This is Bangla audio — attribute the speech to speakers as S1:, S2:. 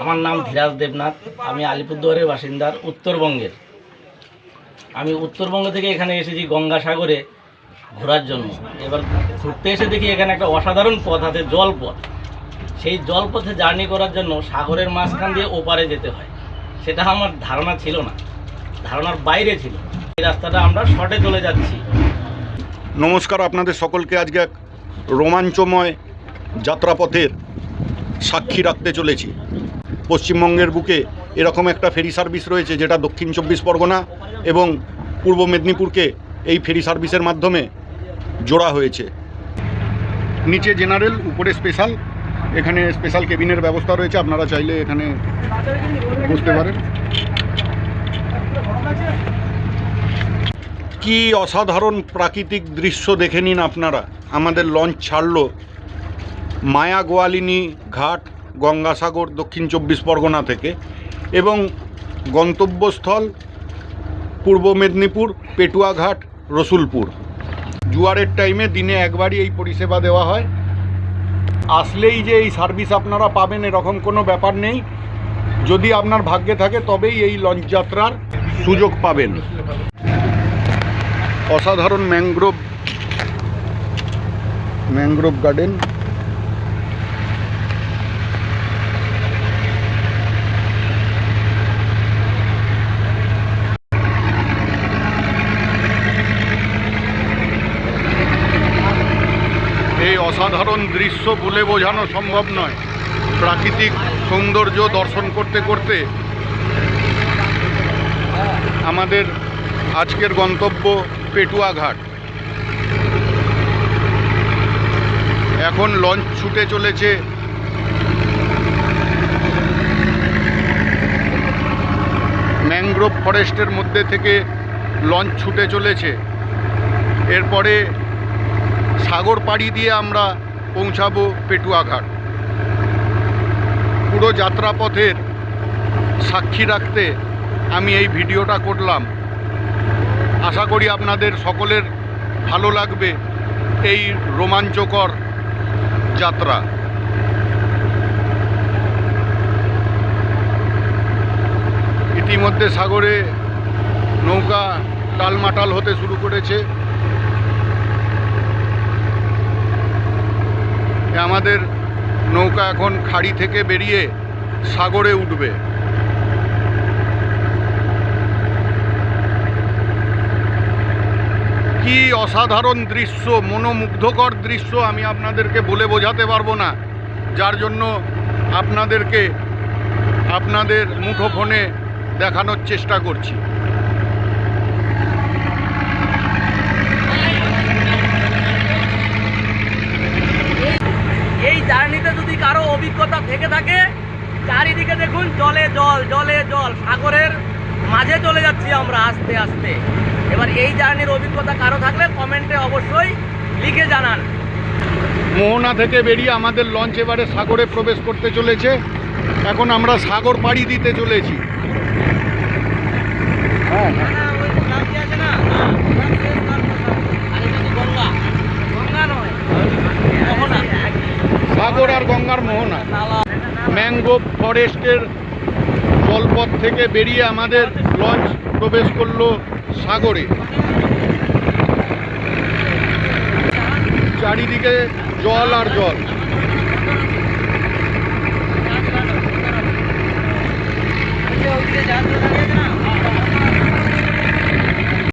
S1: আমার নাম ধীরাজ দেবনাথ। আমি আলিপুরদুয়ারের বাসিন্দার উত্তরবঙ্গের। আমি উত্তরবঙ্গ থেকে এখানে এসেছি গঙ্গাসাগরে ঘোরার জন্য। এবার ঘুরতে এসে দেখি এখানে একটা অসাধারণ পথ আছে, জলপথ। সেই জলপথে জার্নি করার জন্য সাগরের মাঝখান দিয়ে ওপারে যেতে হয়। সেটা আমার ধারণা ছিল না, ধারণার বাইরে ছিল। এই রাস্তাটা আমরা শর্টে চলে যাচ্ছি।
S2: নমস্কার, আপনাদের সকলকে আজকে এক রোমাঞ্চময় যাত্রাপথের সাক্ষী রাখতে চলেছি। পশ্চিমবঙ্গের বুকে এরকম একটা ফেরি সার্ভিস রয়েছে যেটা দক্ষিণ 24 পরগনা এবং পূর্ব মেদিনীপুরকে এই ফেরি সার্ভিসের মাধ্যমে জোড়া হয়েছে। নিচে জেনারেল, উপরে স্পেশাল। এখানে স্পেশাল কেবিনের ব্যবস্থা রয়েছে, আপনারা চাইলে এখানে বসতে পারেন। কি অসাধারণ প্রাকৃতিক দৃশ্য দেখে নিন আপনারা। আমাদের লঞ্চ ছাড়লো মায়া গোয়ালিনী ঘাট, গঙ্গাসাগর, দক্ষিণ 24 পরগনা থেকে, এবং গন্তব্যস্থল পূর্ব মেদিনীপুর, পেটুয়া ঘাট, রসুলপুর। জোয়ারের টাইমে দিনে একবারই এই পরিষেবা দেওয়া হয়। আসলেই যে এই সার্ভিস আপনারা পাবেন এরকম কোনো ব্যাপার নেই। যদি আপনার ভাগ্যে থাকে তবেই এই লঞ্চ যাত্রার সুযোগ পাবেন। অসাধারণ ম্যানগ্রোভ গার্ডেন। এই অসাধারণ দৃশ্য বলে বোঝানো সম্ভব নয়। প্রাকৃতিক সৌন্দর্য দর্শন করতে করতে আমাদের আজকের গন্তব্য পেটুয়া ঘাট। এখন লঞ্চ ছুটে চলেছে ম্যানগ্রোভ ফরেস্টের মধ্যে থেকে লঞ্চ ছুটে চলেছে। এরপরে সাগর পাড়ি দিয়ে আমরা পৌঁছাবো পেটুয়া ঘাট। পুরো যাত্রাপথের সাক্ষী রাখতে আমি এই ভিডিওটা করলাম। আশা করি আপনাদের সকলের ভালো লাগবে এই রোমাঞ্চকর যাত্রা। ইতিমধ্যে সাগরে নৌকা টালমাটাল হতে শুরু করেছে। আমাদের নৌকা এখন খাড়ি থেকে বেরিয়ে সাগরে উঠবে। কি অসাধারণ দৃশ্য, মনোমুগ্ধকর দৃশ্য, আমি আপনাদেরকে বলে বোঝাতে পারবো না। যার জন্য আপনাদেরকে আপনাদের মুঠোফোনে দেখানোর চেষ্টা করছি।
S1: এই জার্নিতে যদি কারো অভিজ্ঞতা থেকে থাকে, চারিদিকে দেখুন জলে জল, জলে জল, সাগরের মাঝে চলে যাচ্ছি আমরা আস্তে আস্তে। এবার এই জার্নির অভিজ্ঞতা কারো থাকলে কমেন্টে অবশ্যই লিখে জানান।
S2: মোহনা থেকে বেরিয়ে আমাদের লঞ্চ এবারে সাগরে প্রবেশ করতে চলেছে। এখন আমরা সাগর পাড়ি দিতে চলেছি। সাগর আর গঙ্গার মোহনা। ম্যানগ্রোভ ফরেস্টের জলপথ থেকে বেরিয়ে আমাদের লঞ্চ প্রবেশ করলো সাগরে। চারিদিকে জল আর জল।